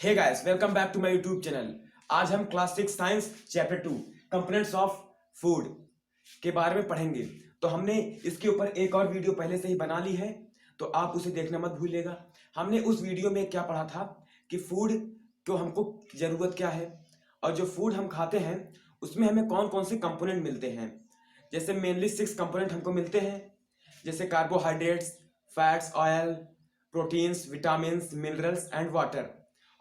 Hey guys, welcome back to my YouTube channel. आज हम class 6 science chapter 2 components of food के बारे में पढ़ेंगे। तो हमने इसके ऊपर एक और वीडियो पहले से ही बना ली है, तो आप उसे देखना मत भूलिएगा। हमने उस वीडियो में क्या पढ़ा था कि फूड को हमको ज़रूरत क्या है, और जो फूड हम खाते हैं उसमें हमें कौन कौन से कंपोनेंट मिलते हैं। जैसे मेनली 6 कंपोनेंट हमको मिलते हैं, जैसे carbohydrates, fats, oil, proteins, vitamins, minerals and water.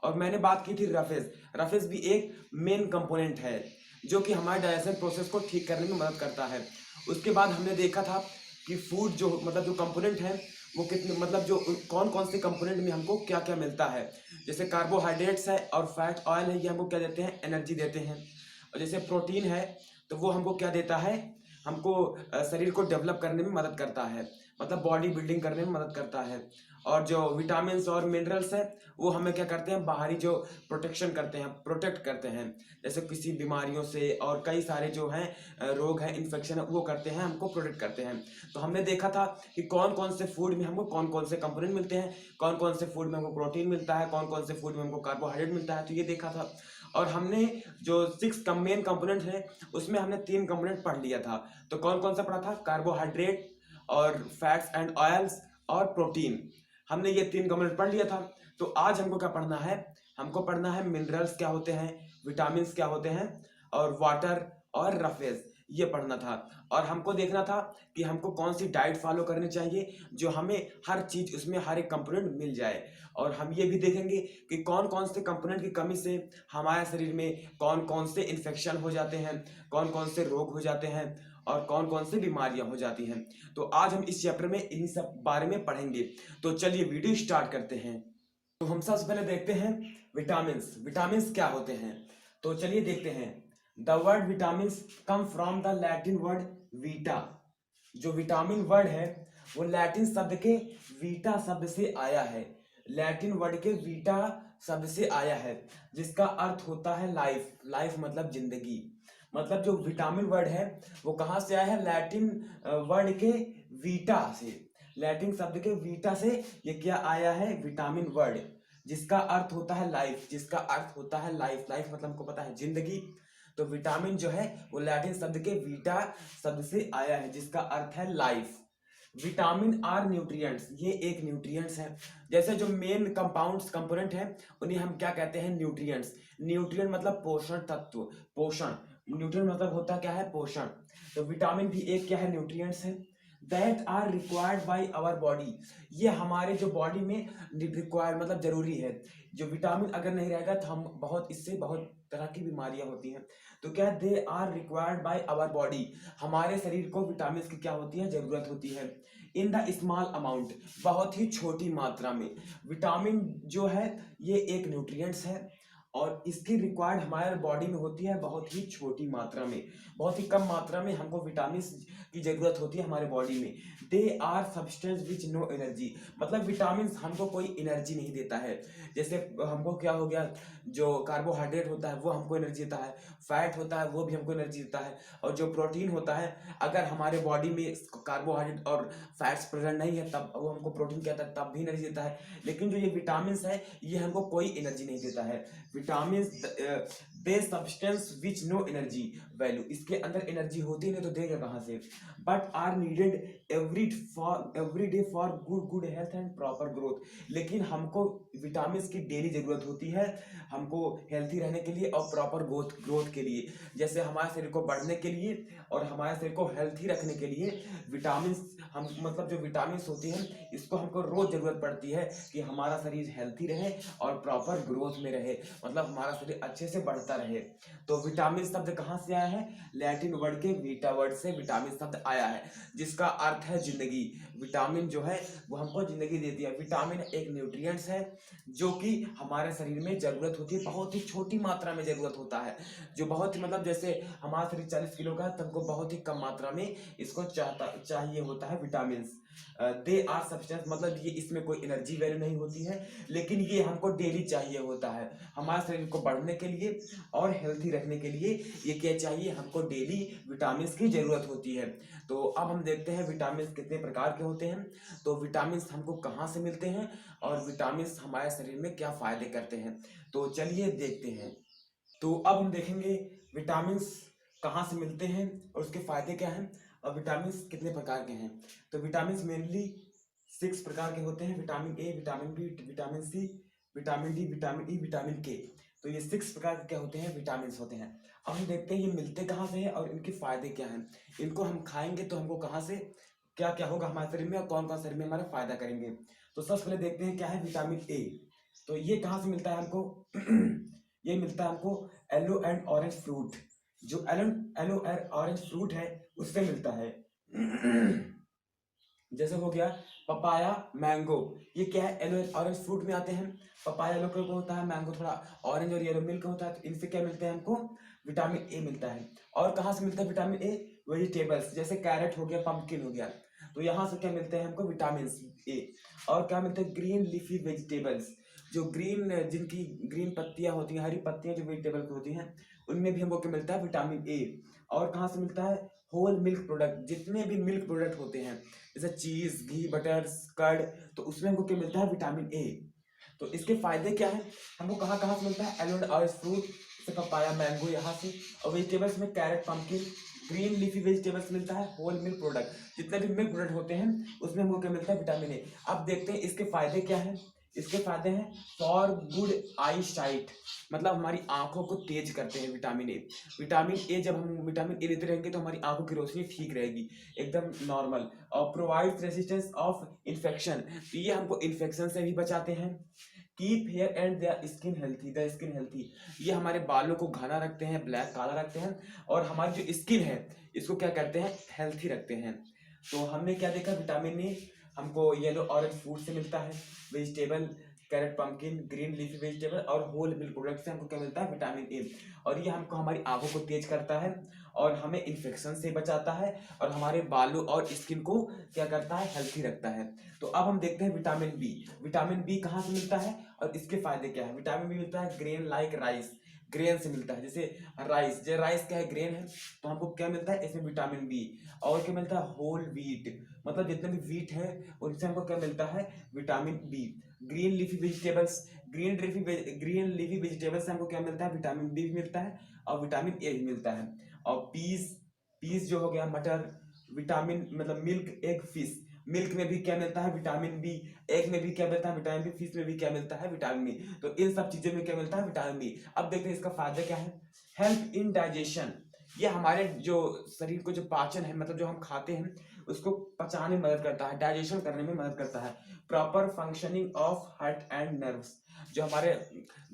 और मैंने बात की थी रफेज। रफेज भी एक मेन कंपोनेंट है जो कि हमारे डाइजेशन प्रोसेस को ठीक करने में मदद करता है। उसके बाद हमने देखा था कि फूड जो जो कंपोनेंट है वो कितने जो कौन कौन से कंपोनेंट में हमको क्या क्या मिलता है। जैसे कार्बोहाइड्रेट्स है और फैट ऑयल है, ये हमको क्या देते हैं, एनर्जी देते हैं। और जैसे प्रोटीन है तो वो हमको क्या देता है, हमको शरीर को डेवलप करने में मदद करता है, बॉडी बिल्डिंग करने में मदद करता है। और जो विटामिन्स और मिनरल्स है वो हमें क्या करते हैं, बाहरी जो प्रोटेक्शन करते हैं, प्रोटेक्ट करते हैं, जैसे किसी बीमारियों से और कई सारे जो हैं रोग हैं, इन्फेक्शन है, वो करते हैं, हमको प्रोटेक्ट करते हैं। तो हमने देखा था कि कौन कौन से फूड में हमको कौन कौन से कंपोनेंट मिलते हैं, कौन कौन से फूड में हमको प्रोटीन मिलता है, कौन कौन से फूड में हमको कार्बोहाइड्रेट मिलता है, तो ये देखा था। और हमने जो 6 मेन कंपोनेंट है उसमें हमने 3 कंपोनेंट पढ़ लिया था। तो कौन कौन सा पढ़ा था, कार्बोहाइड्रेट और फैट्स एंड ऑयल्स और प्रोटीन। हमने ये 3 कंपोनेंट पढ़ लिया था। तो आज हमको क्या पढ़ना है, हमको पढ़ना है मिनरल्स क्या होते हैं, विटामिन क्या होते हैं, और वाटर और रफेज, ये पढ़ना था। और हमको देखना था कि हमको कौन सी डाइट फॉलो करनी चाहिए जो हमें हर चीज उसमें हर एक कंपोनेंट मिल जाए। और हम ये भी देखेंगे कि कौन कौन से कंपोनेंट की कमी से हमारे शरीर में कौन कौन से इन्फेक्शन हो जाते हैं, कौन कौन से रोग हो जाते हैं, और कौन कौन सी बीमारियां हो जाती हैं। तो आज हम इस चैप्टर में इन्हीं सब बारे में पढ़ेंगे। तो चलिए वीडियो स्टार्ट करते हैं। तो हम सबसे पहले देखते हैं विटामिन्स। विटामिन्स क्या होते हैं, तो चलिए देखते हैं। The word vitamins come from the Latin word Vita. जो विटामिन वर्ड है वो लैटिन शब्द के वीटा शब्द से आया है। लैटिन वर्ड के वीटा शब्द से आया है, जिसका अर्थ होता है लाइफ। लाइफ मतलब जिंदगी। जो विटामिन वर्ड है वो कहाँ से आया है, लैटिन वर्ड के वीटा से। लैटिन शब्द के वीटा से ये क्या आया है, विटामिन वर्ड, जिसका अर्थ होता है लाइफ। जिसका अर्थ होता है लाइफ। लाइफ मतलब हमको पता है जिंदगी। तो विटामिन जो है वो लैटिन शब्द के वीटा शब्द से आया है, जिसका अर्थ है लाइफ। विटामिन आर न्यूट्रिएंट्स, ये एक न्यूट्रिएंट्स है। जैसे जो मेन कंपाउंड्स कंपोनेंट है उन्हें हम क्या कहते हैं, न्यूट्रिएंट्स। न्यूट्रिएंट मतलब पोषण तत्व, पोषण। न्यूट्रिएंट मतलब होता क्या है, पोषण। तो विटामिन भी एक क्या है, न्यूट्रिएंट्स है। That are required by our body, ये हमारे जो बॉडी में रिक्वायर जरूरी है। जो विटामिन अगर नहीं रहेगा तो हम इससे बहुत तरह की बीमारियां होती हैं। तो क्या, they are required by our body, हमारे शरीर को विटामिन की क्या होती है, जरूरत होती है। इन द स्मॉल अमाउंट, बहुत ही छोटी मात्रा में। विटामिन जो है ये एक न्यूट्रिएंट्स है, और इसकी रिक्वायर्ड हमारे बॉडी में होती है बहुत ही छोटी मात्रा में, बहुत ही कम मात्रा में हमको विटामिन की जरूरत होती है हमारे बॉडी में। They are substance which no energy, vitamin हमको कोई एनर्जी नहीं देता है। जैसे हमको क्या हो गया, जो कार्बोहाइड्रेट होता है वो हमको एनर्जी देता है, फैट होता है वो भी हमको एनर्जी देता है, और जो प्रोटीन होता है अगर हमारे बॉडी में कार्बोहाइड्रेट और फैट्स प्रेजेंट नहीं है तब वो हमको प्रोटीन कहता है, तब भी एनर्जी देता है। लेकिन जो ये विटामिन है ये हमको कोई एनर्जी नहीं देता है। Vitamin they substance which no energy value, इसके अंदर एनर्जी होती नहीं तो देगा कहाँ से। But are needed every day for good health and proper growth, लेकिन हमको विटामिन की डेली जरूरत होती है, हमको हेल्थी रहने के लिए और प्रॉपर ग्रोथ के लिए। जैसे हमारे शरीर को बढ़ने के लिए और हमारे शरीर को हेल्थी रखने के लिए विटामिन हम जो विटामिन होती हैं इसको हमको रोज जरूरत पड़ती है कि हमारा शरीर हेल्थी रहे और प्रॉपर ग्रोथ में रहे, हमारा शरीर अच्छे से बढ़ता रहे। तो विटामिन शब्द कहाँ से आया है, लैटिन वर्ड के वीटा वर्ड से विटामिन शब्द आया है, जिसका अर्थ है जिंदगी। विटामिन जो है वो हमको जिंदगी देती है। विटामिन एक न्यूट्रिएंट्स है जो कि हमारे शरीर में जरूरत होती है, बहुत ही छोटी मात्रा में जरूरत होता है, जो बहुत ही मतलब जैसे हमारा शरीर 40 किलो का है तो हमको बहुत ही कम मात्रा में इसको चाहिए होता है विटामिन। दे आर सब्सटेंस, मतलब ये इसमें कोई एनर्जी वैल्यू नहीं होती है, लेकिन ये हमको डेली चाहिए होता है हमारे शरीर को बढ़ने के लिए और हेल्थी रखने के लिए। ये क्या चाहिए हमको, डेली विटामिन की जरूरत होती है। तो अब हम देखते हैं विटामिन कितने प्रकार के होते हैं, तो विटामिन हमको कहाँ से मिलते हैं और विटामिन हमारे शरीर में क्या फायदे करते हैं, तो चलिए देखते हैं। तो अब हम देखेंगे विटामिन कहाँ से मिलते हैं और उसके फायदे क्या हैं और विटामिन कितने प्रकार के हैं। तो विटामिन मेनली 6 प्रकार के होते हैं, vitamin A, vitamin B, vitamin C, vitamin D, vitamin E, vitamin K. तो ये 6 प्रकार के क्या होते हैं, विटामिन होते हैं। अब हम देखते हैं ये मिलते कहाँ से हैं और इनके फायदे क्या हैं। इनको हम खाएंगे तो हमको कहाँ से क्या क्या होगा हमारे शरीर में और कौन कौन शरीर में हमारा फायदा करेंगे। तो सबसे पहले देखते हैं क्या है विटामिन ए। तो ये कहाँ से मिलता है हमको ये मिलता है हमको येलो एंड ऑरेंज फ्रूट, जो येलो एंड ऑरेंज फ्रूट है उससे मिलता है। जैसे हो गया पपाया, मैंगो, ये क्या है येलो एंड ऑरेंज फ्रूट में आते हैं। पपाया येलो कलर का होता है, मैंगो थोड़ा ऑरेंज और येलो मिल्क होता है, तो इनसे क्या मिलता है हमको, विटामिन ए मिलता है। और कहाँ से मिलता है विटामिन ए, वेजिटेबल्स, जैसे कैरेट हो गया, पंपकिन हो गया, तो यहाँ से क्या मिलते हैं हमको, विटामिन ए। और क्या मिलता है, ग्रीन लीफी वेजिटेबल्स, जो जिनकी ग्रीन पत्तियां होती हैं, हरी पत्तियां जो वेजिटेबल की होती हैं, उनमें भी हमको क्या मिलता है, विटामिन ए। और कहाँ से मिलता है, होल मिल्क प्रोडक्ट, जितने भी मिल्क प्रोडक्ट होते हैं जैसे चीज, घी, बटर, कर्ड, तो उसमें हमको क्या मिलता है, विटामिन ए। तो इसके फायदे क्या है, हमको कहाँ कहाँ से मिलता है, एलोवेरा ऑरेंज फ्रूट से, पपाया, मैंगो यहाँ से। और वेजिटेबल्स में carrot, pumpkin, green leafy vegetables मिलता है, होल मिल्क प्रोडक्ट, जितने भी मिल्क प्रोडक्ट होते हैं उसमें हमको क्या मिलता है, विटामिन ए। अब देखते हैं इसके फायदे क्या है। इसके फायदे हैं फॉर गुड आई साइट, मतलब हमारी आंखों को तेज करते हैं विटामिन ए। विटामिन ए जब हम विटामिन ए लेते रहेंगे तो हमारी आंखों की रोशनी ठीक रहेगी, एकदम नॉर्मल। और प्रोवाइड रेजिस्टेंस ऑफ इन्फेक्शन, तो ये हमको इन्फेक्शन से भी बचाते हैं। Keep hair and the skin healthy, the skin healthy, ये हमारे बालों को घना रखते हैं, ब्लैक काला रखते हैं, और हमारी जो स्किन है इसको क्या करते हैं, हेल्थी रखते हैं। तो हमने क्या देखा, विटामिन ए हमको येलो ऑरेंज फ्रूट से मिलता है, vegetable carrot, pumpkin, green leafy vegetable और होल मिल्क प्रोडक्ट से हमको क्या मिलता है, विटामिन ए। और ये हमको हमारी आंखों को तेज करता है और हमें इन्फेक्शन से बचाता है और हमारे बालों और स्किन को क्या करता है, हेल्थी रखता है। तो अब हम देखते हैं विटामिन बी। विटामिन बी कहाँ से मिलता है और इसके फायदे क्या है। विटामिन बी मिलता है ग्रेन लाइक राइस, ग्रेन से मिलता है, जैसे राइस, जो राइस क्या है, ग्रेन है, तो हमको क्या मिलता है इसमें, विटामिन बी। और क्या मिलता है, होल व्हीट, मतलब जितने भी व्हीट है उनसे हमको क्या मिलता है, vitamin B. Green leafy vegetables, green leafy vegetables से हमको क्या मिलता है, विटामिन बी भी मिलता है और विटामिन ए भी मिलता है। और पीस, पीस जो हो गया, मटर, विटामिन मतलब मिल्क, एग, फिश, मिल्क में भी क्या मिलता है, विटामिन बी, एग में भी क्या मिलता है, विटामिन बी, फिश में भी क्या मिलता है, विटामिन बी। तो इन सब चीजों में क्या मिलता है, विटामिन बी। अब देखते हैं इसका फायदा क्या है। हेल्प इन डाइजेशन, ये हमारे जो शरीर को जो पाचन है, मतलब जो हम खाते हैं उसको पचाने में मदद करता है, डाइजेशन करने में मदद करता है। Proper functioning of heart and nerves, जो हमारे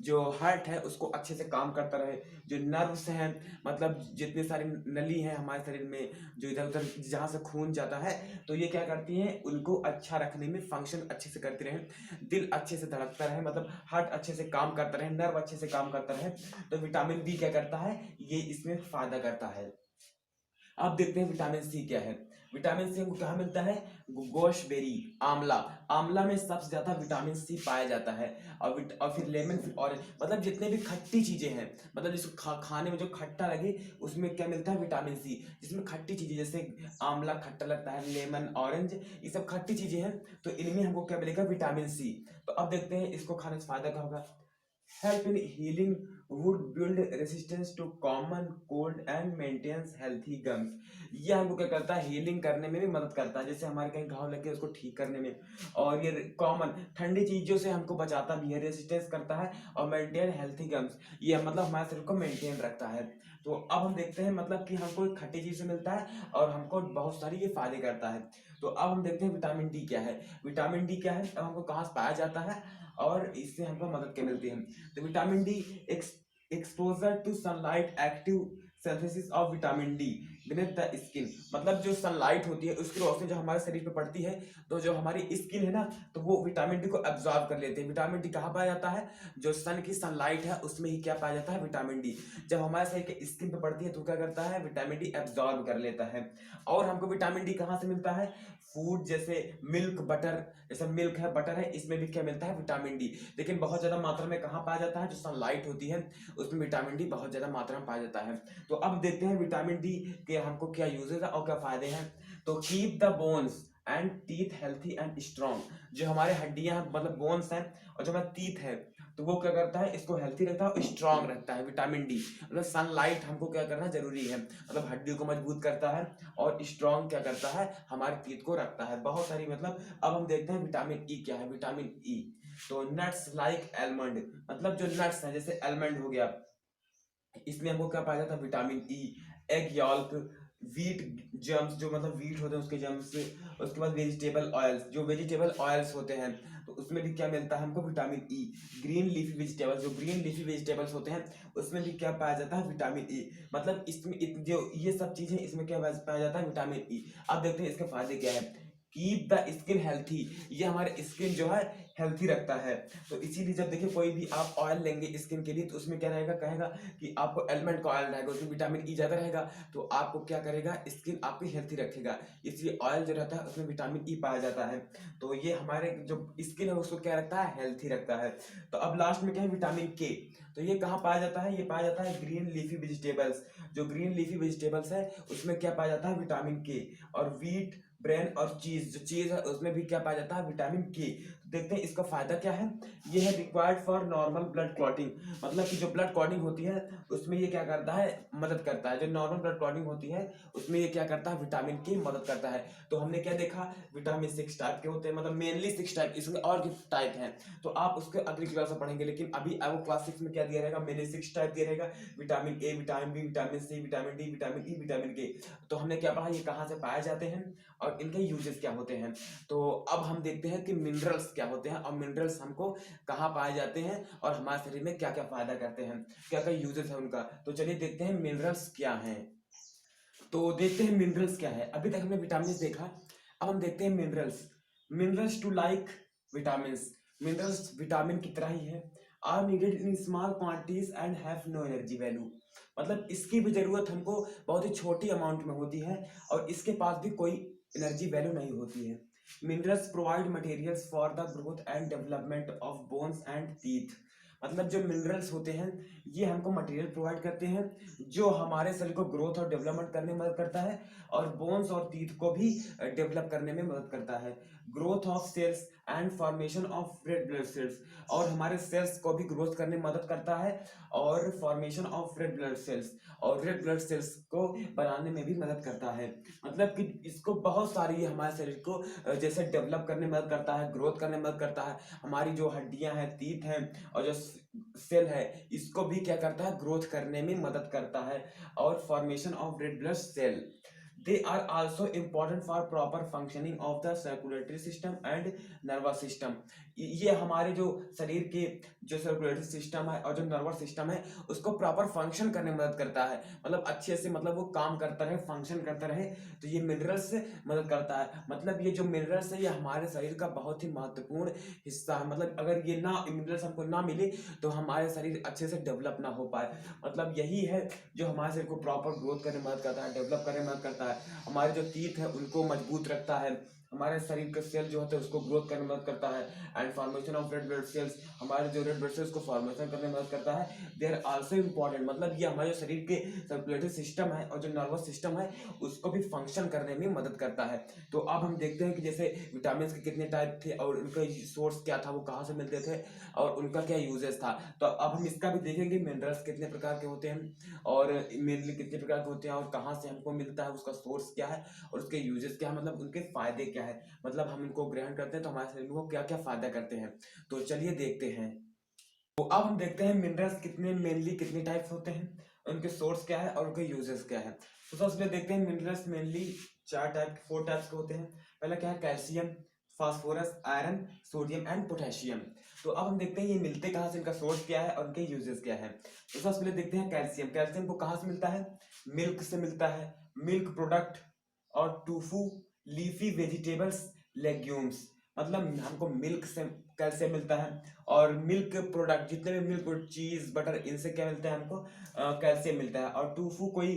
जो हार्ट है उसको अच्छे से काम करता रहे, जो नर्व्स हैं मतलब जितने सारी नली हैं हमारे शरीर में, जो इधर उधर जहाँ से खून जाता है, तो ये क्या करती हैं, उनको अच्छा रखने में फंक्शन अच्छे से करती रहे, दिल अच्छे से धड़कता रहे, मतलब हार्ट अच्छे से काम करता रहे, नर्व अच्छे से काम करता रहे। तो विटामिन बी क्या करता है, ये इसमें फायदा करता है। अब देखते हैं विटामिन सी क्या है। विटामिन सी हमको कहाँ मिलता है, गोशबेरी, आंवला, आंवला में सबसे ज्यादा विटामिन सी पाया जाता है। और फिर लेमन, फिर ऑरेंज, मतलब जितने भी खट्टी चीजें हैं, मतलब जिसको खाने में जो खट्टा लगे उसमें क्या मिलता है, विटामिन सी। जिसमें खट्टी चीजें, जैसे आंवला खट्टा लगता है, लेमन, ऑरेंज, ये सब खट्टी चीजें हैं, तो इनमें हमको क्या मिलेगा, विटामिन सी। तो अब देखते हैं इसको खाने से फायदा क्या होगा। Help in healing, would build resistance to common cold and maintains healthy gums, ये हमको क्या करता है, हीलिंग करने में भी मदद करता है, जैसे हमारे कहीं घाव लगे उसको ठीक करने में। और ये कॉमन ठंडी चीजों से हमको बचाता भी है, रेसिस्टेंस करता है। और मेंटेन हेल्थी गम्स, ये मतलब हमारे शरीर को मेंटेन रखता है। तो अब हम देखते हैं मतलब कि हमको एक खट्टी चीज से मिलता है और हमको बहुत सारी ये फायदे करता है। तो अब हम देखते हैं विटामिन डी क्या है। विटामिन डी क्या है, अब हमको कहाँ से पाया जाता है और इससे हमको मदद क्या मिलती है। तो vitamin D exposure to sunlight, active synthesis of vitamin D beneath the skin, मतलब जो सनलाइट होती है उसकी रोशनी जो हमारे शरीर पे पड़ती है तो जो हमारी स्किन है ना तो वो विटामिन डी को एब्जॉर्ब कर लेते हैं। विटामिन डी कहाँ पाया जाता है? जो सन की सनलाइट है उसमें ही क्या पाया जाता है? Vitamin D. जब हमारे शरीर के स्किन पे पड़ती है तो क्या करता है? विटामिन डी एब्जॉर्ब कर लेता है। और हमको विटामिन डी कहाँ से मिलता है? फूड जैसे मिल्क, बटर, जैसे मिल्क है, बटर है, इसमें भी क्या मिलता है? Vitamin D. लेकिन बहुत ज्यादा मात्रा में कहाँ पाया जाता है? जो सनलाइट होती है उसमें विटामिन डी बहुत ज्यादा मात्रा में पाया जाता है। तो अब देखते हैं विटामिन डी के हमको क्या यूजेस है और क्या फायदे हैं। तो keep the bones and teeth healthy and strong, जो हमारे हड्डियां मतलब बोन्स हैं और जो हमारे टीथ है तो वो क्या करता है? इसको हेल्थी रखता है और स्ट्रॉन्ग रखता है। विटामिन डी मतलब सनलाइट हमको क्या करना जरूरी है, मतलब हड्डियों को मजबूत करता है और स्ट्रॉन्ग क्या करता है? हमारे टीथ को रखता है। बहुत सारी मतलब अब हम देखते हैं विटामिन ई क्या है। विटामिन ई तो नट्स लाइक एलमंड, मतलब जो नट्स है जैसे एलमंड हो गया, इसमें हमको क्या पाया जाता है? Vitamin E. Egg yolk, wheat germs, जो मतलब वीट होते हैं उसके जम्स, उसके बाद वेजिटेबल ऑयल्स, जो वेजिटेबल ऑयल्स होते हैं तो उसमें भी क्या मिलता है हमको? Vitamin E. Green leafy vegetables, जो ग्रीन लीफी वेजिटेबल्स होते हैं उसमें भी क्या पाया जाता है? Vitamin E. मतलब इसमें जो ये सब चीजें इसमें क्या पाया जाता है? विटामिन ई। अब देखते हैं इसके फायदे क्या है। कीप द स्किन हेल्थी, ये हमारे स्किन जो है हेल्थी रखता है। तो इसीलिए जब देखिए कोई भी आप ऑयल लेंगे स्किन के लिए तो उसमें क्या रहेगा? कहेगा कि आपको एलमंड का ऑयल रहेगा, उसमें विटामिन ई ज्यादा रहेगा तो आपको क्या करेगा? स्किन आपकी हेल्थी रखेगा। इसलिए ऑयल जो रहता है उसमें विटामिन ई पाया जाता है। तो ये हमारे जो स्किन है उसको क्या रखता है? हेल्थी रखता है। तो अब लास्ट में क्या है? Vitamin K. तो ये कहाँ पाया जाता है? ये पाया जाता है ग्रीन लीफी वेजिटेबल्स, जो ग्रीन लीफी वेजिटेबल्स है उसमें क्या पाया जाता है? विटामिन के। और वीट, ब्रेन और चीज, जो चीज है उसमें भी क्या पाया जाता है? विटामिन के। देखते हैं इसका फायदा क्या है। ये है required for normal blood clotting, मतलब कि जो ब्लड क्लॉटिंग होती है उसमें ये क्या करता है? मदद करता है। जो नॉर्मल ब्लड क्लॉटिंग होती है उसमें ये क्या करता है? विटामिन की मदद करता है। तो हमने क्या देखा? विटामिन 6 टाइप के होते हैं, मतलब मेनली 6 टाइप, इसमें और भी टाइप हैं तो आप उसके अगली क्लास में पढ़ेंगे। लेकिन अभी वो क्लास 6 में क्या दिया रहेगा? मेनली 6 टाइप दिया रहेगा। Vitamin A, vitamin B, vitamin C, vitamin D, vitamin E, vitamin K. तो हमने क्या पढ़ा? ये कहाँ से पाए जाते हैं और इनके यूजेस क्या होते हैं। तो अब हम देखते हैं कि मिनरल्स क्या होते हैं और मिनरल्स हमको कहाँ पाए जाते हैं और हमारे शरीर में क्या क्या फायदा करते हैं, क्या क्या यूजेस है उनका। तो चलिए देखते हैं मिनरल्स क्या हैं। तो देखते हैं मिनरल्स क्या है। अभी तक हमने विटामिन देखा, अब हम देखते हैं minerals. Minerals too like vitamin, minerals vitamin की तरह ही है। Are needed in small quantities and have no energy value, मतलब इसकी भी जरूरत हमको बहुत ही छोटी अमाउंट में होती है और इसके पास भी कोई एनर्जी वैल्यू नहीं होती है। Minerals provide materials for the growth and development of bones and teeth, मतलब जो मिनरल्स होते हैं ये हमको मटेरियल प्रोवाइड करते हैं जो हमारे शरीर को ग्रोथ और डेवलपमेंट करने में मदद करता है और बोन्स और टीथ को भी डेवलप करने में मदद करता है। Growth of cells and formation of red blood cells, और हमारे सेल्स को भी ग्रोथ करने में मदद करता है और formation of red blood cells, और रेड ब्लड सेल्स को बनाने में भी मदद करता है। मतलब कि इसको बहुत सारी हमारे शरीर को जैसे डेवलप करने में मदद करता है, ग्रोथ करने में मदद करता है। हमारी जो हड्डियां हैं, टीथ हैं और जो सेल है इसको भी क्या करता है? ग्रोथ करने में मदद करता है और formation of red blood cell. They are also important for proper functioning of the circulatory system and nervous system। ये हमारे जो शरीर के जो सर्कुलेटरी सिस्टम है और जो नर्वस सिस्टम है उसको प्रॉपर फंक्शन करने में मदद करता है, मतलब अच्छे से मतलब वो काम करता रहे, फंक्शन करता रहे। तो ये मिनरल्स से मदद करता है। मतलब ये जो मिनरल्स है ये हमारे शरीर का बहुत ही महत्वपूर्ण हिस्सा है। मतलब अगर ये ना मिनरल्स हमको ना मिले तो हमारे शरीर अच्छे से डेवलप ना हो पाए। मतलब यही है जो हमारे शरीर को प्रॉपर ग्रोथ करने में मदद करता है, डेवलप करने में मदद करता है। हमारे जो टीथ है उनको मजबूत रखता है, हमारे शरीर के सेल जो होते हैं उसको ग्रोथ करने में मदद करता है and formation of red blood sales, हमारे जो रेड ब्लड सेल्स को फॉर्मेशन करने में मदद करता है। दे आर आल्सो इम्पॉर्टेंट, मतलब ये हमारे शरीर के सर्कुलेटरी सिस्टम है और जो नर्वस सिस्टम है उसको भी फंक्शन करने में मदद करता है। तो अब हम देखते हैं कि जैसे विटामिन के कितने टाइप थे और उनका सोर्स क्या था, वो कहाँ से मिलते थे और उनका क्या यूजेस था। तो अब हम इसका भी देखेंगे मिनरल्स कितने प्रकार के होते हैं और मेनली कितने प्रकार के होते हैं और कहाँ से हमको मिलता है, उसका सोर्स क्या है और उसके यूजेस क्या है, मतलब उनके फायदे क्या है, मतलब हम इनको ग्रहण करते हैं तो हमारे शरीर को क्या क्या फायदा करते हैं। तो चलिए देखते हैं। तो अब हम देखते हैं मिनरल्स कितने मेनली कितने टाइप्स होते हैं, उनके सोर्स क्या है और उनके यूजेस क्या है। तो सबसे देखते हैं मिनरल्स मेनली 4 टाइप 4 टाइप्स के होते हैं। पहला क्या है? Calcium, phosphorus, iron, sodium and potassium. तो अब हम देखते हैं ये मिलते कहाँ से, इनका सोर्स क्या है और इनके यूजेस क्या है। तो सबसे पहले देखते हैं कैल्शियम। कैल्शियम को कहाँ से मिलता है? मिल्क से मिलता है, मिल्क प्रोडक्ट और टूफू, लीफी वेजिटेबल्स, लेग्यूम्स। मतलब हमको मिल्क से कैल्शियम मिलता है, और मिल्क प्रोडक्ट जितने भी मिल्क, चीज, बटर, इनसे क्या मिलता है हमको? कैल्शियम मिलता है। और टूफू कोई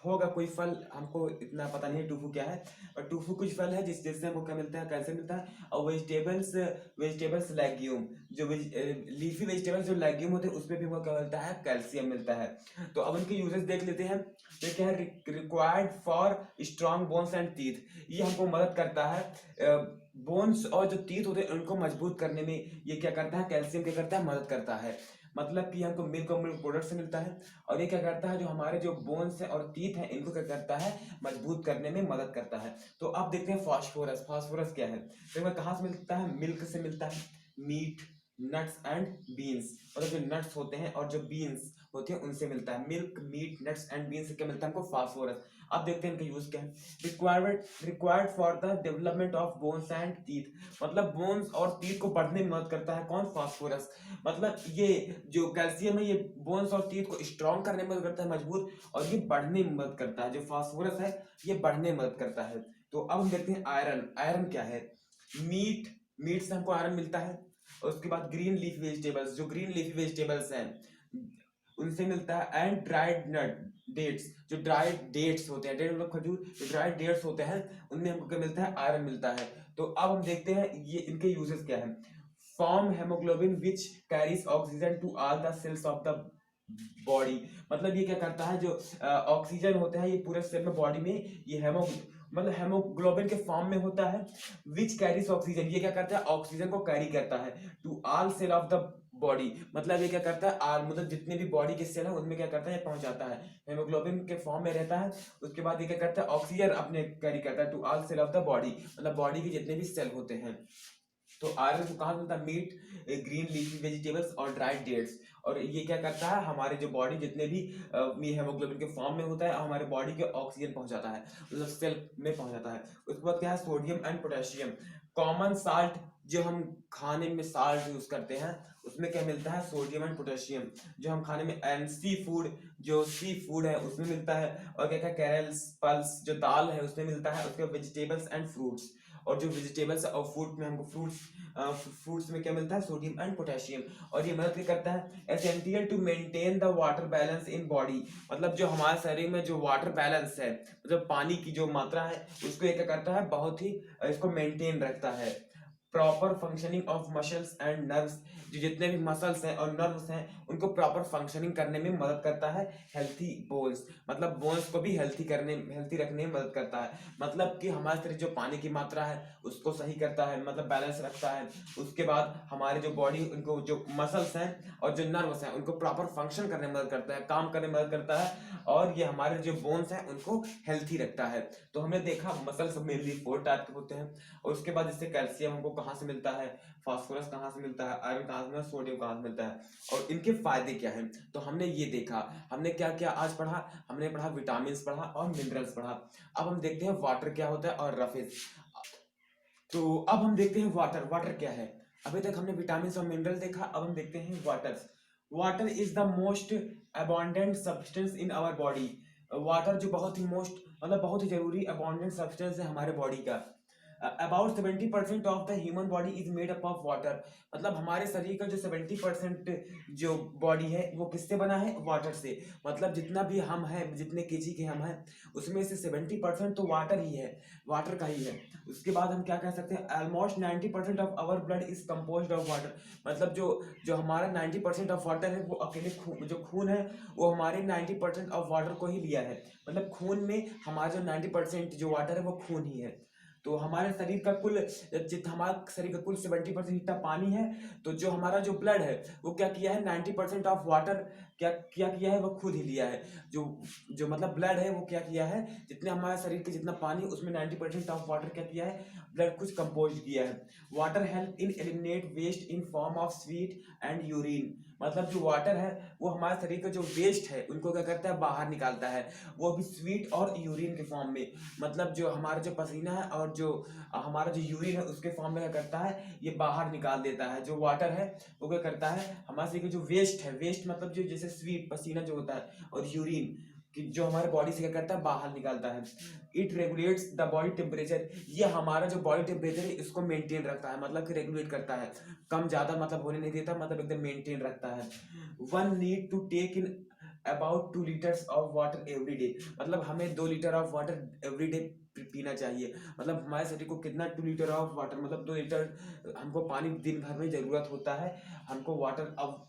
होगा कोई फल, हमको इतना पता नहीं है टूफू क्या है, और टूफू कुछ फल है जिससे हमको क्या मिलता है? कैल्शियम मिलता है। और वेजिटेबल्स, वेजिटेबल्स लेग्यूम, जो लीफी वेजिटेबल्स जो लेग्यूम होते हैं उसमें भी हमको क्या मिलता है? कैल्शियम मिलता है। तो अब उनके यूजेस देख लेते हैं। तो क्या है? Required for strong bones and teeth, ये हमको मदद करता है बोन्स और जो टीथ होते हैं उनको मजबूत करने में। ये क्या करता है? कैल्शियम क्या करता है? मदद करता है। मतलब कि हमको मिल्क और मिल्क प्रोडक्ट से मिलता है, और ये क्या करता है? जो हमारे जो बोन्स है और टीथ है इनको क्या करता है? मजबूत करने में मदद करता है। तो अब देखते हैं फास्फोरस। फास्फोरस क्या है? तो हमें कहाँ से मिलता है? मिल्क से मिलता है, मीट, नट्स एंड बीन्स, मतलब जो नट्स होते हैं और जो बीन्स होते हैं उनसे मिलता है। Milk, meat, nuts and beans से क्या मिलता है हमको? फास्फोरस। अब देखते हैं इनका यूज क्या है। Required for the development of bones and teeth, मतलब बोन्स और टीथ को बढ़ने में मदद करता है। कौन? फास्फोरस। मतलब ये जो कैल्शियम है ये बोन्स और टीथ को स्ट्रॉन्ग करने में मदद करता है, मजबूत, और ये बढ़ने में मदद करता है। जो फास्फोरस है ये बढ़ने में मदद करता है। तो अब हम देखते हैं आयरन। आयरन क्या है? मीट, मीट से हमको आयरन मिलता है। और उसके बाद ग्रीन लीफ वेजिटेबल्स, जो ग्रीन लीफी वेजिटेबल्स हैं उनसे मिलता है। एंड ड्राइड नट, डेट्स, जो ड्राइड डेट्स होते हैं, डेट मतलब खजूर, जो ड्राइड डेट्स होते हैं उनमें हमको क्या मिलता है? आयरन मिलता है। तो अब हम देखते हैं ये इनके यूजेस क्या है। Form hemoglobin which carries oxygen to all the cells of the body, मतलब ये क्या करता है? जो ऑक्सीजन होता है ये पूरे सेल में, बॉडी में, ये मतलब हेमोग्लोबिन के फॉर्म में होता है। विच कैरीज ऑक्सीजन, ये क्या करता है? ऑक्सीजन को कैरी करता है to all cell of the body, मतलब ये क्या करता है? मतलब जितने भी बॉडी के सेल है उनमें क्या करता है? ये पहुंचाता है, हेमोग्लोबिन के फॉर्म में रहता है। उसके बाद ये क्या करता है? ऑक्सीजन अपने कैरी करता है to all cell of the body, मतलब बॉडी के जितने भी सेल होते हैं। तो आयरन को कहाँ मिलता है? मीट, ग्रीन लीफी वेजिटेबल्स और ड्राइड डेट्स। और ये क्या करता है? हमारे जो बॉडी जितने भी हेमोग्लोबिन के फॉर्म में होता है हमारे बॉडी के ऑक्सीजन पहुंचाता है, मतलब सेल में पहुंचाता है। उसके बाद क्या है? Sodium and potassium. Common salt, जो हम खाने में साल्ट यूज करते हैं उसमें क्या मिलता है? Sodium and potassium. जो हम खाने में, एंड सी फूड, जो सी फूड है उसमें मिलता है। और क्या क्या? कैरल्स, पल्स, जो दाल है उसमें मिलता है। उसके बाद वेजिटेबल्स एंड फ्रूट्स, और जो वेजिटेबल्स और फ्रूट में हमको फ्रूट्स में क्या मिलता है? Sodium and potassium. और ये मदद करता है essential to maintain the water balance in body, मतलब जो हमारे शरीर में जो वाटर बैलेंस है, मतलब पानी की जो मात्रा है उसको ये क्या करता है? बहुत ही इसको मेंटेन रखता है। Proper functioning of muscles and nerves, जो जितने भी मसल्स हैं और नर्व्स हैं उनको प्रॉपर फंक्शनिंग करने में मदद करता है। हेल्थी बोन्स, मतलब बोन्स को भी हेल्थी रखने में मदद करता है। मतलब कि हमारे शरीर जो पानी की मात्रा है उसको सही करता है, मतलब बैलेंस रखता है। उसके बाद हमारे जो बॉडी, उनको जो मसल्स हैं और जो नर्व्स हैं उनको प्रॉपर फंक्शन करने में मदद करता है, काम करने में मदद करता है। और ये हमारे जो बोन्स हैं उनको हेल्थी रखता है। तो हमने देखा मसल्स मेनली 4 टाइप के होते हैं। और उसके बाद इससे कैल्शियम हमको कहाँ से मिलता है, फास्फोरस कहाँ से मिलता है, आयरन कहाँ से मिलता है, सोडियम कहाँ से मिलता है, और इनके फायदे क्या हैं। तो हमने ये देखा। हमने क्या क्या आज पढ़ा? हमने पढ़ा विटामिन पढ़ा और मिनरल्स पढ़ा। अब हम देखते हैं वाटर क्या होता है और रफेज। तो अब हम देखते हैं वाटर। वाटर क्या है? अभी तक हमने विटामिन और मिनरल देखा, अब हम देखते हैं water. Water is the most abundant substance in our body. Water जो बहुत ही मोस्ट, मतलब बहुत ही जरूरी अबंडेंट सब्सटेंस है हमारे बॉडी का। About 70% of the human body is made up of water, मतलब हमारे शरीर का जो 70% जो बॉडी है वो किससे बना है? वाटर से। मतलब जितना भी हम हैं, जितने केजी के हम हैं उसमें से 70% तो वाटर ही है, वाटर का ही है। उसके बाद हम क्या कह सकते हैं? Almost 90% of our blood is composed of water, मतलब जो जो हमारा 90% ऑफ वाटर है वो अकेले जो खून है वो हमारे 90% ऑफ वाटर को ही लिया है, मतलब खून में हमारा जो 90% जो वाटर है वो खून ही है। तो हमारे शरीर का कुल, हमारे शरीर का कुल 70% हिस्सा पानी है। तो जो हमारा जो ब्लड है वो क्या किया है? 90% ऑफ वाटर क्या किया है? वो खुद ही लिया है। जो जो मतलब ब्लड है वो क्या किया है? जितने हमारे शरीर के जितना पानी उसमें 90% ऑफ वाटर क्या किया है? ब्लड कुछ कंपोज किया है। Water help in eliminate waste in form of sweat and urine, मतलब जो वाटर है वो हमारे शरीर का जो वेस्ट है उनको क्या करता है, बाहर निकालता है, वो भी स्वीट और यूरिन के फॉर्म में। मतलब जो हमारा जो पसीना है और जो हमारा जो यूरिन है उसके फॉर्म में क्या करता है, ये बाहर निकाल देता है। जो वाटर है वो क्या करता है, हमारे शरीर का जो वेस्ट है, वेस्ट मतलब जो जैसे स्वीट पसीना जो होता है और यूरिन कि जो हमारे बॉडी से क्या करता है, बाहर निकालता है। It regulates the body temperature, ये हमारा जो बॉडी टेम्परेचर है इसको मेंटेन रखता है, मतलब कि रेगुलेट करता है, कम ज्यादा मतलब होने नहीं देता, मतलब एकदम मेंटेन रखता है। One need to take in about 2 litres of water every day, मतलब हमें 2 litre of water every day पीना चाहिए। मतलब हमारे शरीर को कितना, 2 लीटर ऑफ वाटर, मतलब 2 लीटर हमको पानी दिन भर में जरूरत होता है। हमको वाटर अब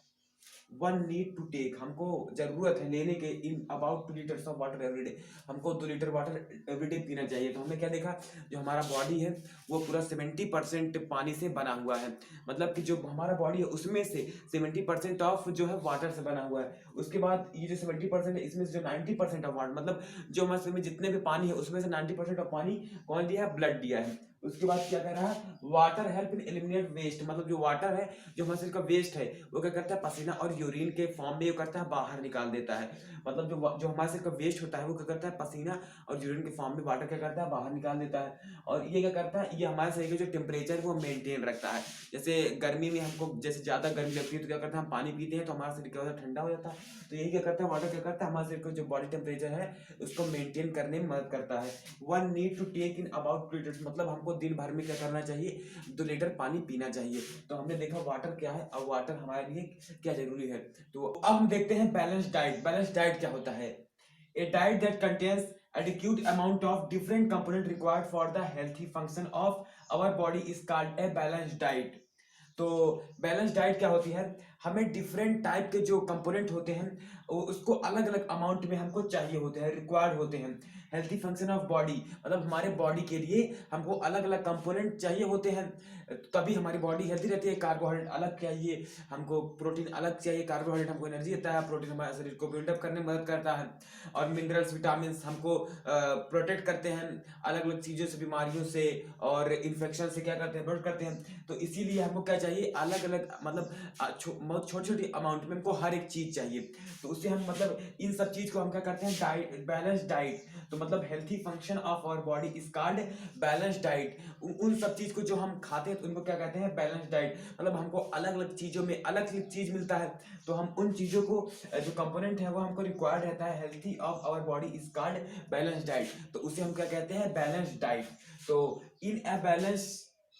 वन नीड टू टेक, हमको जरूरत है लेने के इन about 2 litres of water every day, हमको 2 लीटर वाटर एवरी डे पीना चाहिए। तो हमने क्या देखा, जो हमारा बॉडी है वो पूरा 70% पानी से बना हुआ है, मतलब कि जो हमारा बॉडी है उसमें से 70% ऑफ जो है वाटर से बना हुआ है। उसके बाद ये जो 70% है इसमें से जो 90% ऑफ वाटर, मतलब जो हमारे शरीर में जितने भी पानी है उसमें से 90% ऑफ पानी कौन दिया है, ब्लड दिया है। उसके बाद क्या कर रहा है, water help in eliminate waste, मतलब जो वाटर है जो हमारे शरीर का वेस्ट है वो क्या करता है, पसीना और यूरिन के फॉर्म में करता है, बाहर निकाल देता है। मतलब जो हमारे शरीर का वेस्ट होता है वो क्या करता है, पसीना और यूरिन के फॉर्म में वाटर क्या करता है, बाहर निकाल देता है। और ये क्या करता है, ये हमारे शरीर का जो टेम्परेचर है वो मेंटेन रखता है। जैसे गर्मी में हमको जैसे ज्यादा गर्मी लगती है तो क्या करता है, हम पानी पीते हैं तो हमारा शरीर क्या होता है, ठंडा हो जाता है। तो यही क्या करता है, वाटर क्या करता है, हमारे शरीर का जो बॉडी टेम्परेचर है उसको मेंटेन करने में मदद करता है। One need to take in about 2 litres, मतलब हमको दिन भर में क्या करना चाहिए, 2 लीटर पानी पीना चाहिए। तो हमने देखा वाटर क्या है, अब वाटर हमारे लिए क्या जरूरी है। तो अब हम देखते हैं बैलेंस डाइट। बैलेंस डाइट क्या होता है, a diet that contains adequate amount of different component required for the healthy function of our body is called a balanced diet। तो बैलेंस डाइट क्या होती है, हमें डिफरेंट टाइप के जो कंपोनेंट होते हैं उसको अलग अलग अमाउंट में हमको चाहिए होते हैं, रिक्वायर्ड होते हैं। हेल्थी फंक्शन ऑफ बॉडी, मतलब हमारे बॉडी के लिए हमको अलग अलग कंपोनेंट चाहिए होते हैं, तभी हमारी बॉडी हेल्थी रहती है। कार्बोहाइड्रेट अलग चाहिए हमको, प्रोटीन अलग चाहिए, कार्बोहाइड्रेट हमको एनर्जी देता है, प्रोटीन हमारे शरीर को बिल्डअप करने में मदद करता है, और मिनरल्स विटामिन हमको प्रोटेक्ट करते हैं अलग अलग चीज़ों से, बीमारियों से और इन्फेक्शन से क्या करते हैं, प्रोटेक्ट करते हैं। तो इसीलिए हमको क्या चाहिए, अलग अलग मतलब छोटी छोटी अमाउंट में हमको हर एक चीज़ चाहिए। तो उससे हम मतलब इन सब चीज़ को हम क्या करते हैं, डाइट, बैलेंस डाइट। तो मतलब healthy function of our body is called balance diet. उन सब चीज़ को जो हम खाते हैं तो उनको क्या कहते हैं, बैलेंस डाइट। मतलब हमको अलग अलग चीज़ों में अलग अलग चीज़ मिलता है, तो हम उन चीज़ों को जो कंपोनेंट है वो हमको रिक्वायर्ड रहता है, healthy of our body is called balance diet. तो उसे हम क्या कहते हैं, बैलेंस डाइट। तो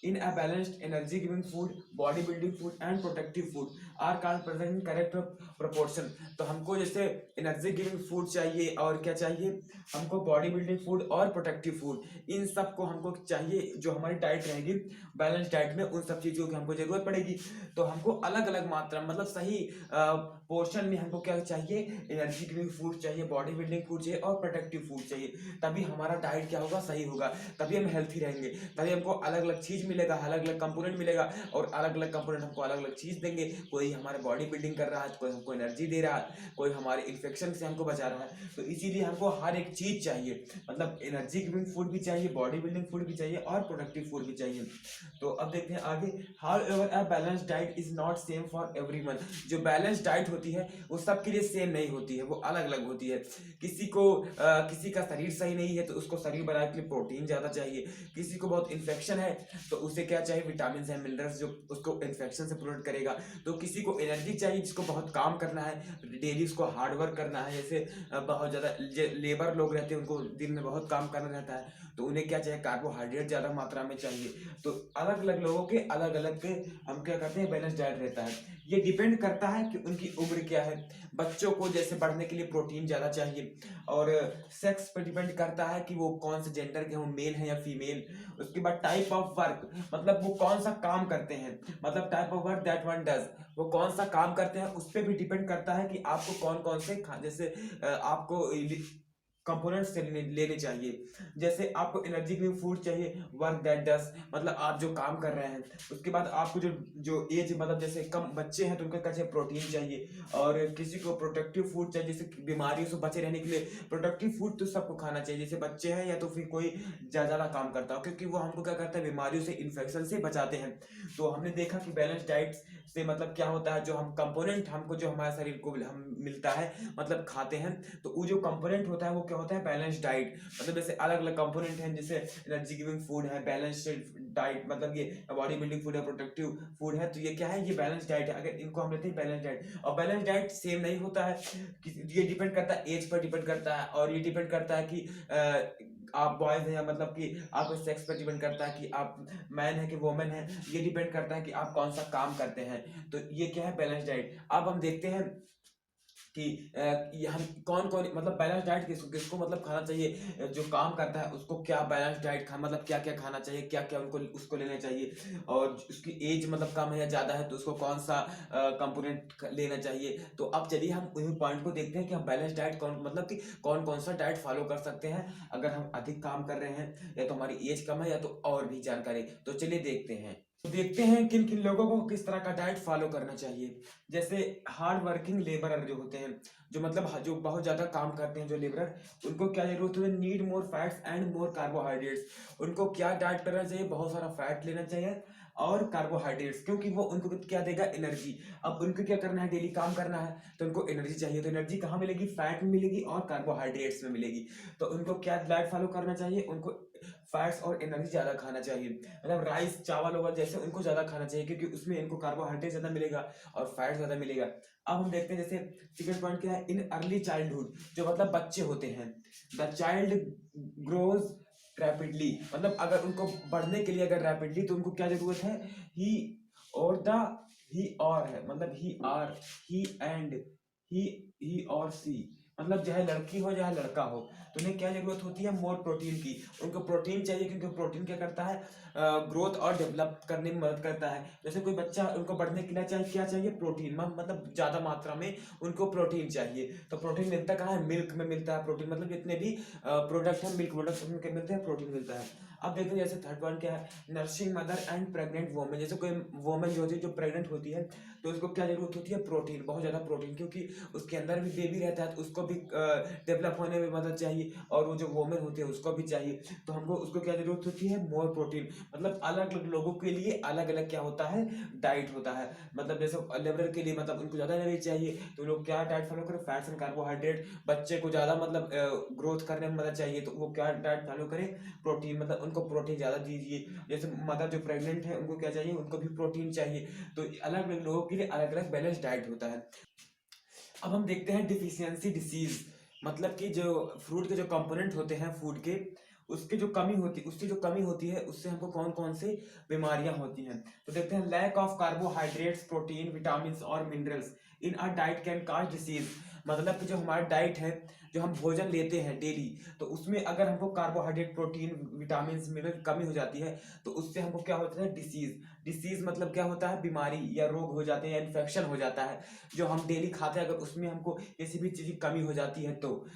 in a balanced energy giving food, body building food and protective food are called present in correct proportion। तो हमको जैसे एनर्जी गिविंग फूड चाहिए और क्या चाहिए, हमको बॉडी बिल्डिंग फूड और प्रोटेक्टिव फूड, इन सब को हमको चाहिए। जो हमारी डाइट रहेगी बैलेंस डाइट में उन सब चीज़ों की हमको जरूरत पड़ेगी। तो हमको अलग अलग मात्रा मतलब सही पोर्शन में हमको क्या चाहिए, एनर्जी गिविंग फूड चाहिए, बॉडी बिल्डिंग फूड चाहिए और प्रोटेक्टिव फूड चाहिए। तभी हमारा डाइट क्या होगा, सही होगा, तभी हम हेल्थी रहेंगे, तभी हमको अलग अलग चीज़ मिलेगा, अलग अलग कंपोनेंट मिलेगा, और अलग अलग कंपोनेंट हमको अलग अलग चीज़ देंगे। कोई हमारे बॉडी बिल्डिंग कर रहा है, कोई हमको एनर्जी दे रहा है, कोई हमारे इन्फेक्शन से हमको बचा रहा है। तो इसीलिए हमको हर एक चीज़ चाहिए, मतलब एनर्जी गिविंग फूड भी चाहिए, बॉडी बिल्डिंग फूड भी चाहिए और प्रोडक्टिव फूड भी चाहिए। तो अब देखते हैं आगे, how ever a balance diet is not same for everyone. जो बैलेंस डाइट होती है वो सबके लिए सेम नहीं होती है, वो अलग अलग होती है। किसी को किसी का शरीर सही नहीं है तो उसको शरीर बनाने के लिए प्रोटीन ज़्यादा चाहिए, किसी को बहुत इन्फेक्शन है तो उसे क्या चाहिए, विटामिन है, मिनरल्स जो उसको इन्फेक्शन से प्रोटेक्ट करेगा। तो किसी को एनर्जी चाहिए जिसको बहुत काम करना है, डेली उसको हार्ड वर्क करना है, जैसे बहुत ज़्यादा लेबर लोग रहते हैं उनको दिन में बहुत काम करना रहता है, तो उन्हें क्या चाहिए, कार्बोहाइड्रेट ज़्यादा मात्रा में चाहिए। तो अलग अलग लोगों के अलग अलग हम क्या करते हैं, बैलेंस डाइट रहता है। ये डिपेंड करता है कि उनकी उम्र क्या है। बच्चों को जैसे बढ़ने के लिए प्रोटीन ज़्यादा चाहिए, और सेक्स पर डिपेंड करता है कि वो कौन से जेंडर के, वो मेल है या फीमेल। उसके बाद टाइप ऑफ वर्क, मतलब वो कौन सा काम करते हैं, मतलब type of work that one does, वो कौन सा काम करते हैं उस पर भी डिपेंड करता है कि आपको कौन कौन से जैसे आपको कंपोनेंट्स से लेने चाहिए। जैसे आपको एनर्जी गिविंग फूड चाहिए, वर्क दैट डस, मतलब आप जो काम कर रहे हैं। उसके बाद आपको जो जो एज, मतलब जैसे कम बच्चे हैं तो उनको क्या चाहिए, प्रोटीन चाहिए। और किसी को प्रोटेक्टिव फूड चाहिए, जैसे बीमारियों से बचे रहने के लिए प्रोटेक्टिव फूड तो सबको खाना चाहिए, जैसे बच्चे हैं या तो फिर कोई ज्यादा काम करता हो, क्योंकि वो हमको क्या करता है, बीमारियों से, इन्फेक्शन से बचाते हैं। तो हमने देखा कि बैलेंस डाइट से मतलब क्या होता है, जो हम कंपोनेंट हमको जो हमारे शरीर को हम मिलता है, मतलब खाते हैं, तो वो जो कंपोनेंट होता है वो क्या होता है, बैलेंस डाइट। मतलब जैसे अलग अलग कंपोनेंट हैं, जैसे एनर्जी गिविंग फूड है, बैलेंस डाइट, मतलब ये बॉडी बिल्डिंग फूड है, प्रोटेक्टिव फूड है, तो ये क्या है, ये बैलेंस डाइट है। अगर इनको हम लेते हैं बैलेंस डाइट, और बैलेंस डाइट सेम नहीं होता है, ये डिपेंड करता है एज पर, डिपेंड करता है, और ये डिपेंड करता है कि आप बॉयज हैं, मतलब कि आप सेक्स पर डिपेंड करता है कि आप मैन है कि वोमेन है, ये डिपेंड करता है कि आप कौन सा काम करते हैं। तो ये क्या है, बैलेंस डाइट। अब हम देखते हैं कि ये हम कौन कौन, मतलब बैलेंस डाइट किसको किसको मतलब खाना चाहिए, जो काम करता है उसको क्या बैलेंस डाइट खा, मतलब क्या क्या खाना चाहिए, क्या क्या उनको उसको लेना चाहिए, और उसकी एज मतलब कम है या ज्यादा है तो उसको कौन सा कंपोनेंट लेना चाहिए। तो अब चलिए हम उन पॉइंट को देखते हैं कि हम बैलेंस डाइट कौन, मतलब कि कौन कौन सा डाइट फॉलो कर सकते हैं अगर हम अधिक काम कर रहे हैं, या तो हमारी एज कम है, या तो और भी जानकारी। तो चलिए देखते हैं, तो देखते हैं किन किन लोगों को किस तरह का डाइट फॉलो करना चाहिए। जैसे हार्ड वर्किंग लेबरर जो होते हैं, जो मतलब जो बहुत ज्यादा काम करते हैं, जो लेबरर, उनको क्या जरूरत है, need more fats and more carbohydrates. उनको क्या डाइट करना चाहिए, बहुत सारा फैट लेना चाहिए और कार्बोहाइड्रेट्स, क्योंकि वो उनको क्या देगा, एनर्जी। अब उनको क्या करना है, डेली काम करना है, तो उनको एनर्जी चाहिए। तो एनर्जी कहाँ मिलेगी, फैट में मिलेगी और कार्बोहाइड्रेट्स में मिलेगी। तो उनको क्या डाइट फॉलो करना चाहिए, उनको फैट्स और एनर्जी ज्यादा खाना चाहिए। मतलब राइस चावल वगैरह जैसे उनको ज्यादा खाना चाहिए, क्योंकि उसमें इनको कार्बोहाइड्रेट ज्यादा मिलेगा और फैट ज्यादा मिलेगा। अब हम देखते हैं जैसे सेकंड पॉइंट क्या है, इन अर्ली चाइल्डहुड, जो मतलब बच्चे होते हैं, द चाइल्ड ग्रोज रैपिडली, मतलब अगर उनको बढ़ने के लिए अगर रैपिडली, तो उनको क्या जरूरत है, ही और द, ही और है, मतलब ही आर, ही एंड, ही और सी, मतलब चाहे लड़की हो चाहे लड़का हो, तो उन्हें क्या जरूरत होती है, मोर प्रोटीन की। उनको प्रोटीन चाहिए, क्योंकि प्रोटीन क्या करता है, ग्रोथ और डेवलप करने में मदद करता है। जैसे कोई बच्चा, उनको बढ़ने के लिए चाहिए, क्या चाहिए, प्रोटीन, मतलब ज्यादा मात्रा में उनको प्रोटीन चाहिए। तो प्रोटीन मिलता कहाँ है, मिल्क में मिलता है प्रोटीन, मतलब जितने भी प्रोडक्ट हैं, मिल्क प्रोडक्ट में मिलते हैं, प्रोटीन मिलता है। अब देखते हैं जैसे थर्ड पॉइंट क्या है, nursing mother and pregnant women. जैसे कोई वोमेन जो होती है, जो प्रेग्नेंट होती है, तो उसको क्या जरूरत होती है, प्रोटीन, बहुत ज्यादा प्रोटीन, क्योंकि उसके अंदर भी बेबी रहता है, तो उसको भी डेवलप होने में मदद चाहिए, और वो जो वोमेन होती है उसको भी चाहिए। तो हमको उसको क्या जरूरत होती है, मोर प्रोटीन। मतलब अलग अलग लोगों के लिए अलग अलग क्या होता है, डाइट होता है। मतलब जैसे लेबर के लिए मतलब उनको ज्यादा एनर्जी चाहिए, तो लोग क्या डाइट फॉलो करें, फैट्स एंड कार्बोहाइड्रेट। बच्चे को ज्यादा मतलब ग्रोथ करने में मदद चाहिए, तो वो क्या डाइट फॉलो करें, प्रोटीन, मतलब उनको प्रोटीन ज्यादा दीजिए। जैसे मदर जो प्रेग्नेंट है उनको क्या चाहिए, उनको भी प्रोटीन चाहिए। तो अलग अलग लोगों के लिए अलग अलग बैलेंस डाइट होता है। अब हम देखते हैं डिफिशियंसी डिसीज, मतलब कि जो फ्रूट के जो कंपोनेंट होते हैं फूड के, उसकी जो कमी होती, उसकी जो कमी होती है, उससे हमको कौन कौन से बीमारियां होती हैं। तो देखते हैं, lack of carbohydrates, protein, vitamin और minerals in a diet can cause disease. मतलब कि जो हमारा डाइट है, जो हम भोजन लेते हैं डेली, तो उसमें अगर हमको कार्बोहाइड्रेट, प्रोटीन, विटामिन, मिनरल की कमी हो जाती है, तो उससे हमको क्या होता है, डिसीज। डिसीज मतलब क्या होता है, बीमारी या रोग हो जाते हैं, या इन्फेक्शन हो जाता है। जो हम डेली खाते हैं, अगर उसमें हमको किसी भी चीज की कमी हो जाती है, तो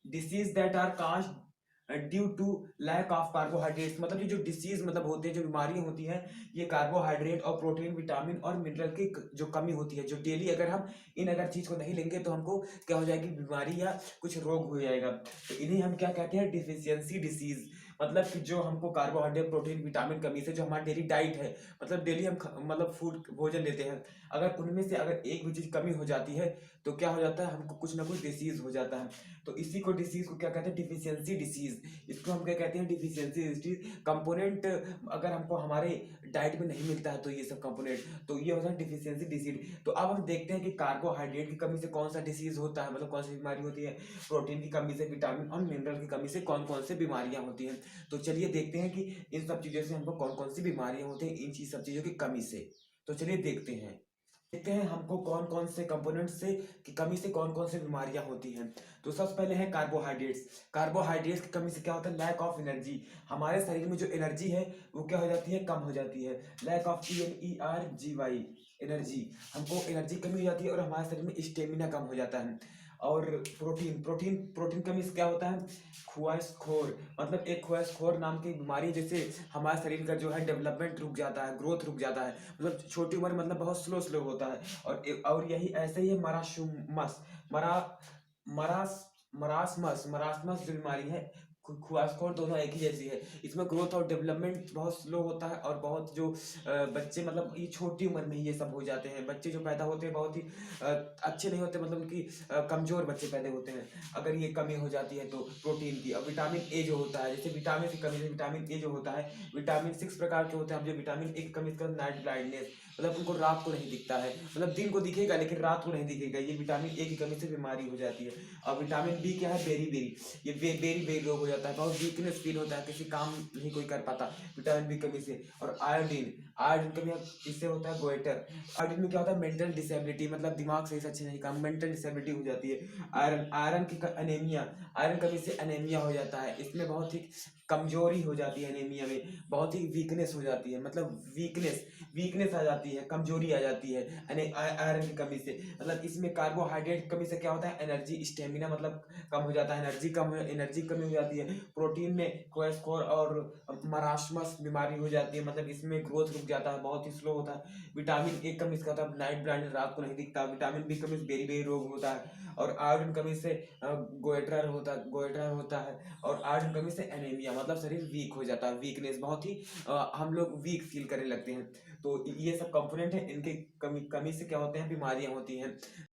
disease that are caused due to lack of carbohydrates, मतलब ये जो डिसीज मतलब होते हैं, जो बीमारियां होती हैं, ये कार्बोहाइड्रेट और प्रोटीन, विटामिन और मिनरल की जो कमी होती है, जो डेली अगर हम इन अगर चीज को नहीं लेंगे, तो हमको क्या हो जाएगी, बीमारी या कुछ रोग हो जाएगा। तो इन्हें हम क्या कहते हैं, डिफिशियंसी डिसीज। मतलब कि जो हमको कार्बोहाइड्रेट, प्रोटीन, विटामिन कमी से, जो हमारी डेली डाइट है, मतलब डेली हम मतलब फूड भोजन लेते हैं, अगर उनमें से अगर एक भी चीज कमी हो जाती है, तो क्या हो जाता है, हमको कुछ ना कुछ डिसीज हो जाता है। तो इसी को डिसीज को क्या कहते हैं, डिफिशियंसी डिसीज। इसको हम क्या कहते हैं, डिफिशियंसी डिसीज। कंपोनेंट अगर हमको हमारे डाइट में नहीं मिलता है, तो ये सब कंपोनेंट, तो ये होता है डिफिशियंसी डिसीज। तो अब हम देखते हैं कि कार्बोहाइड्रेट की कमी से कौन सा डिसीज होता है, मतलब कौन सी बीमारी होती है, प्रोटीन की कमी से, विटामिन और मिनरल की कमी से कौन कौन से बीमारियां होती हैं। तो चलिए देखते हैं कि इन सब चीजों से हमको कौन कौन सी बीमारियां होती हैं, इन चीज सब चीजों की कमी से। तो चलिए देखते हैं हमको कौन कौन से कंपोनेंट से की कमी से कौन कौन से बीमारियां होती हैं। तो सबसे पहले है कार्बोहाइड्रेट्स। कार्बोहाइड्रेट्स की कमी से क्या होता है, लैक ऑफ एनर्जी। हमारे शरीर में जो एनर्जी है वो क्या हो जाती है, कम हो जाती है। लैक ऑफ ENERGY, एनर्जी, हमको एनर्जी कमी हो जाती है और हमारे शरीर में स्टेमिना कम हो जाता है। और प्रोटीन प्रोटीन प्रोटीन कमी से क्या होता है, ख्वाहिशखोर, मतलब एक ख्वाहिशखोर नाम की बीमारी, जैसे हमारे शरीर का जो है डेवलपमेंट रुक जाता है, ग्रोथ रुक जाता है, मतलब छोटी उम्र में मतलब बहुत स्लो स्लो होता है। और यही ऐसे ही है मराशुमस, मरा मरास मरासमस मरासमस जो बीमारी है, ख्वाहिशखोर, दोनों एक ही जैसी है। इसमें ग्रोथ और डेवलपमेंट बहुत स्लो होता है, और बहुत जो बच्चे मतलब ये छोटी उम्र में ही ये सब हो जाते हैं। बच्चे जो पैदा होते हैं बहुत ही अ, अच्छे नहीं होते, मतलब उनकी कमजोर बच्चे पैदा होते हैं अगर ये कमी हो जाती है तो प्रोटीन की। और विटामिन ए जो होता है, जैसे विटामिन की कमी से विटामिन ए जो होता है, विटामिन 6 प्रकार के होते हैं। अब जो विटामिन ए की कमी इसका नाइट ब्लाइंडनेस, मतलब उनको रात को नहीं दिखता है, मतलब दिन को दिखेगा लेकिन रात को नहीं दिखेगा, ये विटामिन ए की कमी से बीमारी हो जाती है। और विटामिन बी क्या है, बेरी बेरी, ये बेरी बेरी रोग हो जाता है, बहुत वीकनेस फील होता है, किसी काम नहीं कोई कर पाता विटामिन बी कमी से। और आयोडीन, आयोडीन कमी इससे होता है गोइटर। आयोडीन में क्या होता है, मेंटल डिसेबिलिटी, मतलब दिमाग सही से अच्छे नहीं काम, मेंटल डिसेबिलिटी हो जाती है। आयरन, आयरन की अनेमिया, आयरन कमी से अनेमिया हो जाता है, इसमें बहुत ही कमजोरी हो जाती है, एनीमिया में बहुत ही वीकनेस हो जाती है, मतलब वीकनेस आ जाती है, कमजोरी आ जाती है आयरन की कमी से। मतलब इसमें कार्बोहाइड्रेट की कमी से क्या होता है, एनर्जी स्टेमिना मतलब कम हो जाता है, एनर्जी कमी हो जाती है। प्रोटीन में कोलेस्ट्रॉल और मराशमस बीमारी हो जाती है, मतलब इसमें ग्रोथ रुक जाता है, बहुत ही स्लो होता है। विटामिन ए कमी से होता है नाइट ब्लाइंड, रात को नहीं दिखता। विटामिन बी कमी से बेरी बेरी रोग होता है। और आयोडीन कमी से गोइटर होता है। और आयरन कमी से एनीमिया, मतलब शरीर वीक हो जाता है, वीकनेस बहुत ही हम लोग वीक फील करने लगते हैं। तो ये सब कंपोनेंट है, इनके कमी कमी से क्या होते हैं, बीमारियां होती हैं।